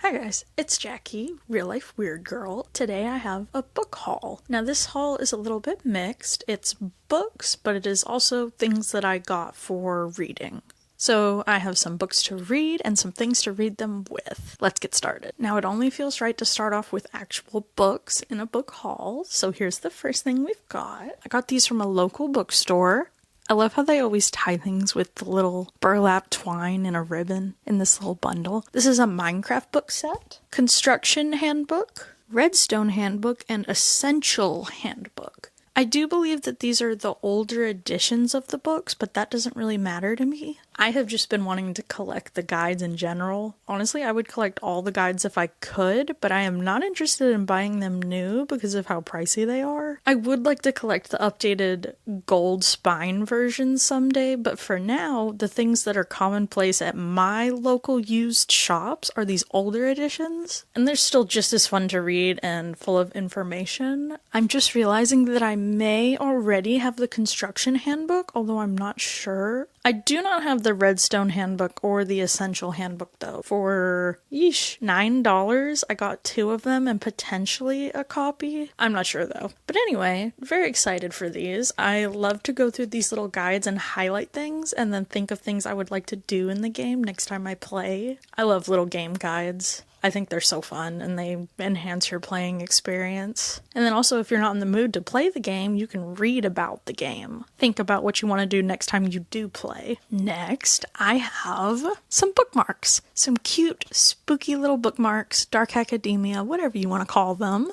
Hi guys, it's Jackie, Real Life Weird Girl. Today I have a book haul. Now this haul is a little bit mixed. It's books, but it is also things that I got for reading. So I have some books to read and some things to read them with. Let's get started. Now it only feels right to start off with actual books in a book haul. So here's the first thing we've got. I got these from a local bookstore. I love how they always tie things with the little burlap twine and a ribbon in this little bundle. This is a Minecraft book set, construction handbook, redstone handbook, and essential handbook. I do believe that these are the older editions of the books, but that doesn't really matter to me. I have just been wanting to collect the guides in general. Honestly, I would collect all the guides if I could, but I am not interested in buying them new because of how pricey they are. I would like to collect the updated gold spine versions someday, but for now, the things that are commonplace at my local used shops are these older editions, and they're still just as fun to read and full of information. I'm just realizing that I may already have the construction handbook, although I'm not sure. I do not have the redstone handbook or the essential handbook though. For $9, I got 2 of them and potentially a copy. I'm not sure though. But anyway, very excited for these. I love to go through these little guides and highlight things and then think of things I would like to do in the game next time I play. I love little game guides. I think they're so fun and they enhance your playing experience. And then also, if you're not in the mood to play the game, you can read about the game. Think about what you want to do next time you do play. Next, I have some bookmarks. Some cute, spooky little bookmarks, Dark Academia, whatever you want to call them.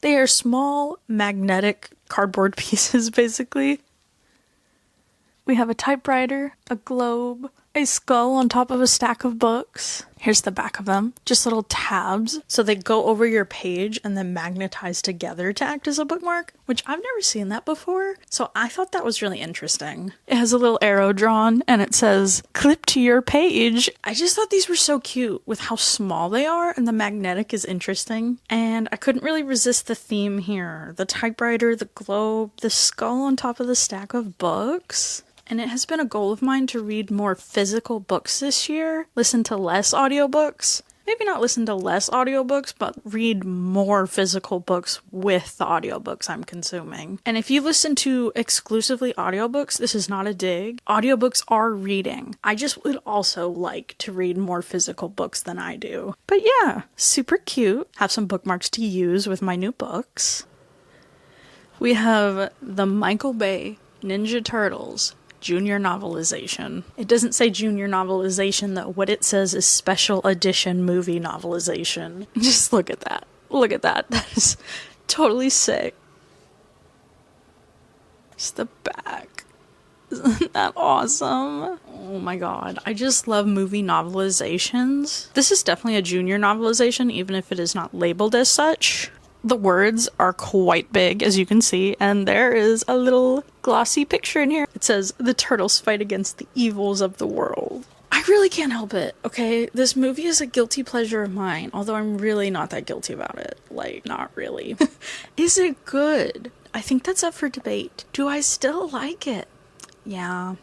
They are small, magnetic cardboard pieces, basically. We have a typewriter, a globe, a skull on top of a stack of books. Here's the back of them. Just little tabs. So they go over your page and then magnetize together to act as a bookmark, which I've never seen that before. So I thought that was really interesting. It has a little arrow drawn and it says, clip to your page. I just thought these were so cute with how small they are, and the magnetic is interesting. And I couldn't really resist the theme here. The typewriter, the globe, the skull on top of the stack of books. And it has been a goal of mine to read more physical books this year, listen to less audiobooks. Maybe not listen to less audiobooks, but read more physical books with the audiobooks I'm consuming. And if you listen to exclusively audiobooks, this is not a dig. Audiobooks are reading. I just would also like to read more physical books than I do. But yeah, super cute. Have some bookmarks to use with my new books. We have the Michael Bay Ninja Turtles Junior Novelization. It doesn't say Junior Novelization though. What it says is Special Edition Movie Novelization. Just look at that. Look at that. That is totally sick. Just the back. Isn't that awesome? Oh my god. I just love movie novelizations. This is definitely a junior novelization, even if it is not labeled as such. The words are quite big, as you can see, and there is a little glossy picture in here. It says, the turtles fight against the evils of the world. I really can't help it, okay? This movie is a guilty pleasure of mine, although I'm really not that guilty about it. Like, not really. Is it good? I think that's up for debate. Do I still like it? Yeah,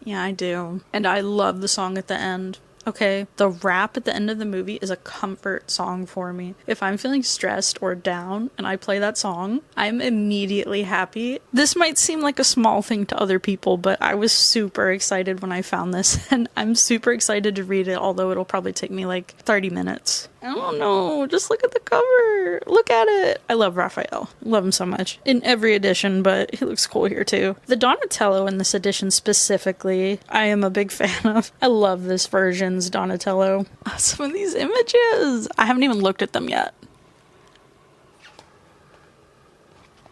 I do. And I love the song at the end. Okay, the rap at the end of the movie is a comfort song for me. If I'm feeling stressed or down and I play that song, I'm immediately happy. This might seem like a small thing to other people, but I was super excited when I found this, and I'm super excited to read it, although it'll probably take me like 30 minutes. I don't know, just look at the cover. Look at it. I love Raphael. Love him so much. In every edition, but he looks cool here too. The Donatello in this edition specifically, I am a big fan of. I love this version's Donatello. Some of these images. I haven't even looked at them yet.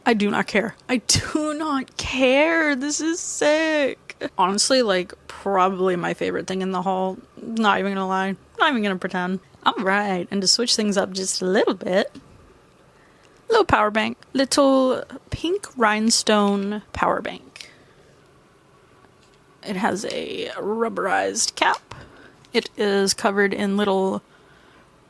I do not care. I do not care. This is sick. Honestly, like, probably my favorite thing in the haul. Not even gonna lie. Not even gonna pretend. Alright, and to switch things up just a little bit, little power bank. Little pink rhinestone power bank. It has a rubberized cap. It is covered in little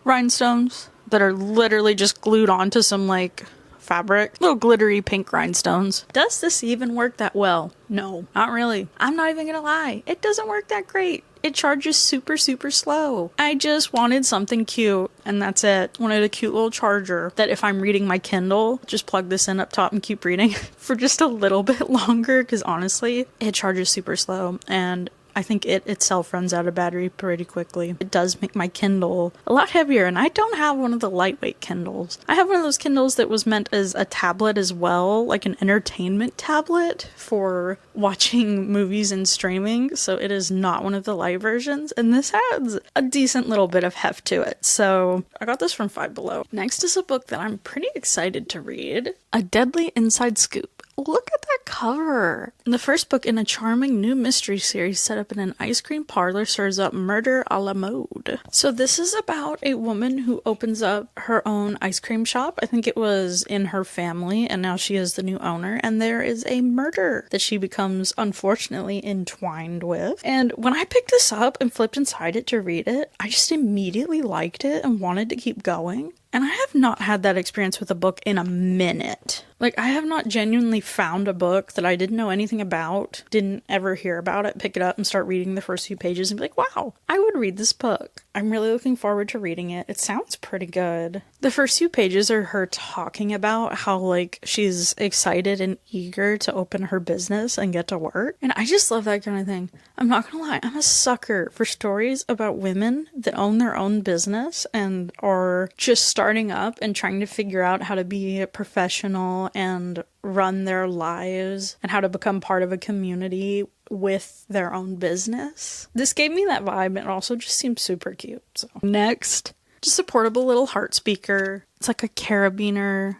rhinestones that are literally just glued onto some, like, fabric. Little glittery pink rhinestones. Does this even work that well? No, not really. I'm not even gonna lie. It doesn't work that great. it charges super, super slow. I just wanted something cute, and that's it. Wanted a cute little charger that if I'm reading my Kindle, just plug this in up top and keep reading for just a little bit longer, because honestly, it charges super slow, and I think it itself runs out of battery pretty quickly. It does make my Kindle a lot heavier, and I don't have one of the lightweight Kindles. I have one of those Kindles that was meant as a tablet as well, like an entertainment tablet for watching movies and streaming, so it is not one of the light versions, and this adds a decent little bit of heft to it, so I got this from Five Below. Next is a book that I'm pretty excited to read, A Deadly Inside Scoop. Look at that cover! The first book in a charming new mystery series set up in an ice cream parlor serves up murder a la mode. So this is about a woman who opens up her own ice cream shop. I think it was in her family, and now she is the new owner, and there is a murder that she becomes unfortunately entwined with. And when I picked this up and flipped inside it to read it, I just immediately liked it and wanted to keep going. And I have not had that experience with a book in a minute. Like, I have not genuinely found a book that I didn't know anything about, didn't ever hear about it, pick it up and start reading the first few pages and be like, wow, I would read this book. I'm really looking forward to reading it. It sounds pretty good. The first few pages are her talking about how, like, she's excited and eager to open her business and get to work. And I just love that kind of thing. I'm not gonna lie, I'm a sucker for stories about women that own their own business and are just starting up and trying to figure out how to be a professional and run their lives and how to become part of a community with their own business. This gave me that vibe, and it also just seems super cute. So next, just a portable little heart speaker. It's like a carabiner.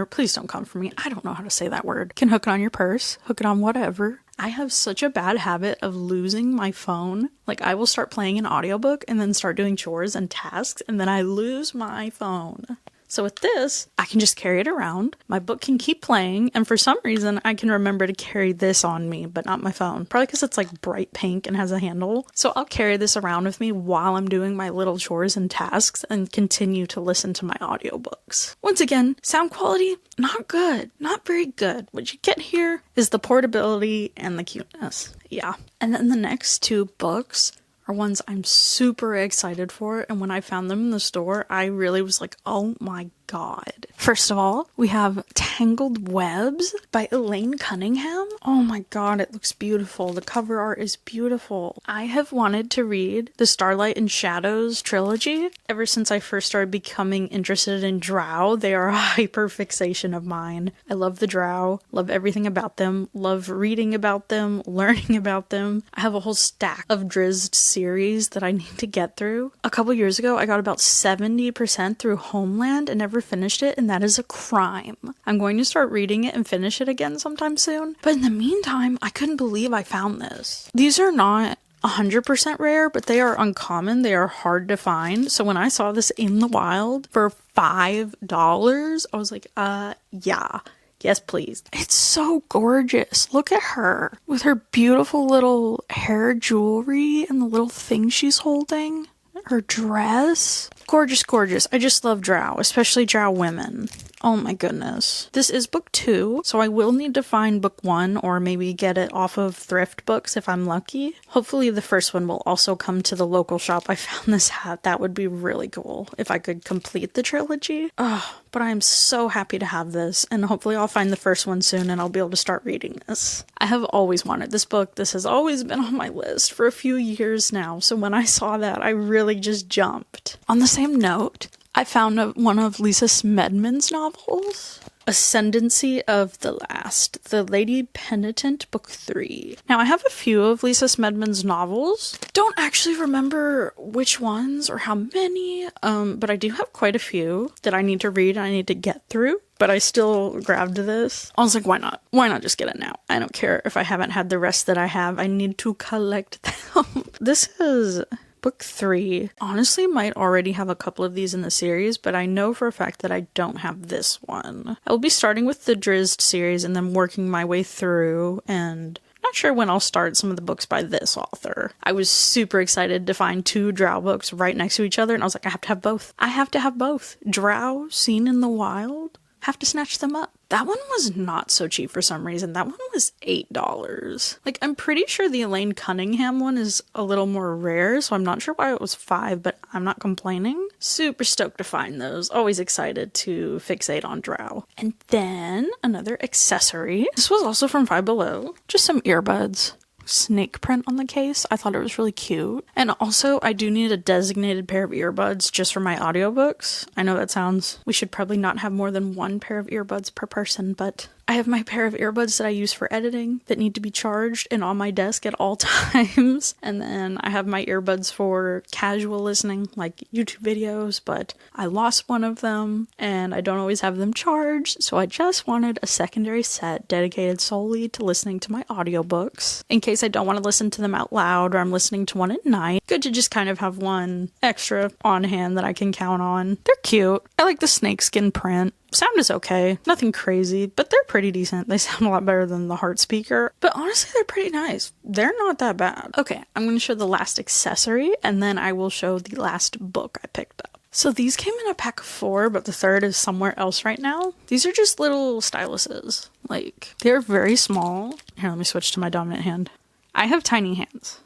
Please don't come for me. I don't know how to say that word. Can hook it on your purse, hook it on whatever. I have such a bad habit of losing my phone. Like, I will start playing an audiobook and then start doing chores and tasks, and then I lose my phone. So with this, I can just carry it around. My book can keep playing, and for some reason, I can remember to carry this on me, but not my phone. Probably because it's like bright pink and has a handle. So I'll carry this around with me while I'm doing my little chores and tasks and continue to listen to my audiobooks. Once again, sound quality, not good. Not very good. What you get here is the portability and the cuteness. Yeah. And then the next two books are ones I'm super excited for, and when I found them in the store, I really was like, oh my god. First of all, we have Tangled Webs by Elaine Cunningham. Oh my god, it looks beautiful. The cover art is beautiful. I have wanted to read the Starlight and Shadows trilogy ever since I first started becoming interested in drow. They are a hyper fixation of mine. I love the drow, love everything about them, love reading about them, learning about them. I have a whole stack of Drizzt series that I need to get through. A couple years ago, I got about 70% through Homeland and never finished it, and that is a crime. I'm going to start reading it and finish it again sometime soon, but in the meantime, I couldn't believe I found this. These are not 100% rare, but they are uncommon. They are hard to find. So when I saw this in the wild for $5, I was like, yeah. Yes, please. It's so gorgeous. Look at her with her beautiful little hair jewelry and the little thing she's holding. Her dress. Gorgeous, gorgeous. I just love drow, especially drow women. Oh my goodness. This is book 2, so I will need to find book 1 or maybe get it off of thrift books if I'm lucky. Hopefully the first one will also come to the local shop I found this at. That would be really cool if I could complete the trilogy. But I'm so happy to have this, and hopefully I'll find the first one soon and I'll be able to start reading this. I have always wanted this book. This has always been on my list for a few years now, so when I saw that, I really just jumped. On the same note, I found one of Lisa Smedman's novels, Ascendancy of the Last, The Lady Penitent, Book 3. Now, I have a few of Lisa Smedman's novels. Don't actually remember which ones or how many, but I do have quite a few that I need to read and I need to get through. But I still grabbed this. I was like, why not? Why not just get it now? I don't care if I haven't had the rest that I have. I need to collect them. This is book 3. Honestly, might already have a couple of these in the series, but I know for a fact that I don't have this one. I will be starting with the Drizzt series and then working my way through, and not sure when I'll start some of the books by this author. I was super excited to find 2 drow books right next to each other, and I was like, I have to have both. I have to have both. Drow, Seen in the Wild. have to snatch them up. That one was not so cheap for some reason. That one was $8. Like, I'm pretty sure the Elaine Cunningham one is a little more rare, so I'm not sure why it was $5, but I'm not complaining. Super stoked to find those. Always excited to fixate on Drow. And then another accessory. This was also from Five Below. Just some earbuds. Snake print on the case. I thought it was really cute. And also, I do need a designated pair of earbuds just for my audiobooks. I know that sounds... We should probably not have more than one pair of earbuds per person, but I have my pair of earbuds that I use for editing that need to be charged and on my desk at all times. And then I have my earbuds for casual listening, like YouTube videos, but I lost one of them and I don't always have them charged. So I just wanted a secondary set dedicated solely to listening to my audiobooks in case I don't want to listen to them out loud or I'm listening to one at night. Good to just kind of have one extra on hand that I can count on. They're cute. I like the snakeskin print. Sound is okay. Nothing crazy, but they're pretty decent. They sound a lot better than the Heart speaker, but honestly, they're pretty nice. They're not that bad. Okay, I'm going to show the last accessory, and then I will show the last book I picked up. So these came in a pack of 4, but the third is somewhere else right now. These are just little styluses. Like, they're very small. Here, let me switch to my dominant hand. I have tiny hands.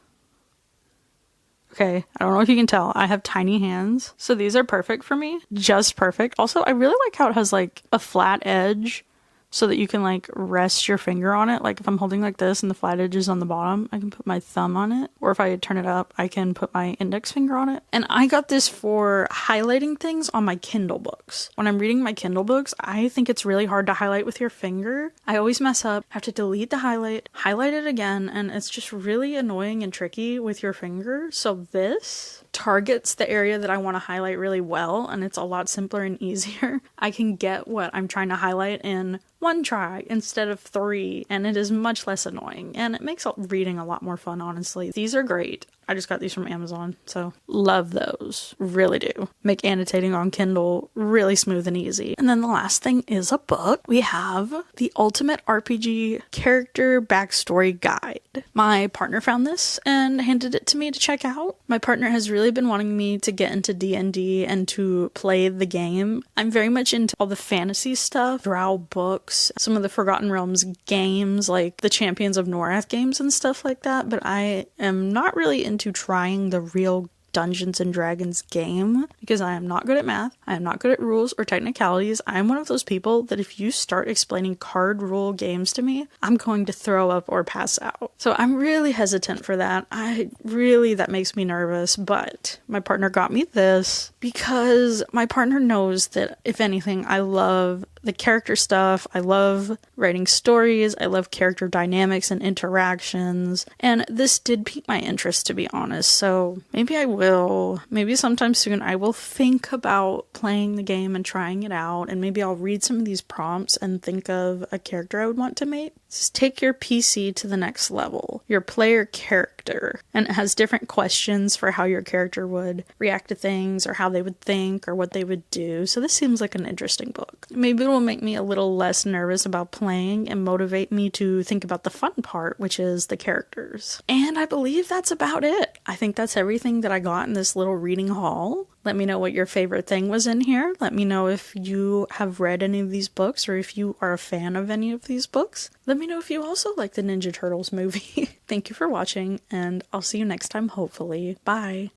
Okay, I don't know if you can tell, I have tiny hands, so these are perfect for me. Just perfect. Also, I really like how it has like a flat edge so that you can like rest your finger on it. Like if I'm holding like this and the flat edge is on the bottom, I can put my thumb on it. Or if I turn it up, I can put my index finger on it. And I got this for highlighting things on my Kindle books. When I'm reading my Kindle books, I think it's really hard to highlight with your finger. I always mess up, have to delete the highlight it again, and it's just really annoying and tricky with your finger. So this targets the area that I want to highlight really well, and it's a lot simpler and easier. I can get what I'm trying to highlight in one try instead of 3, and it is much less annoying, and it makes reading a lot more fun, honestly. These are great. I just got these from Amazon, so love those. Really do. Make annotating on Kindle really smooth and easy. And then the last thing is a book. We have the Ultimate RPG Character Backstory Guide. My partner found this and handed it to me to check out. My partner has really been wanting me to get into D&D and to play the game. I'm very much into all the fantasy stuff, Drow books, some of the Forgotten Realms games, like the Champions of Norath games and stuff like that, but I am not really into trying the real Dungeons and Dragons game because I am not good at math, I am not good at rules or technicalities. I'm one of those people that if you start explaining card rule games to me, I'm going to throw up or pass out. So I'm really hesitant for that. That makes me nervous, but my partner got me this because my partner knows that if anything, I love the character stuff. I love writing stories. I love character dynamics and interactions. And this did pique my interest, to be honest. So maybe sometime soon, I will think about playing the game and trying it out. And maybe I'll read some of these prompts and think of a character I would want to make. Just take your PC to the next level, your player character. And it has different questions for how your character would react to things or how they would think or what they would do. So this seems like an interesting book. Maybe it will make me a little less nervous about playing and motivate me to think about the fun part, which is the characters. And I believe that's about it. I think that's everything that I got in this little reading haul. Let me know what your favorite thing was in here. Let me know if you have read any of these books or if you are a fan of any of these books. Let me know if you also like the Ninja Turtles movie. Thank you for watching, and I'll see you next time, hopefully. Bye!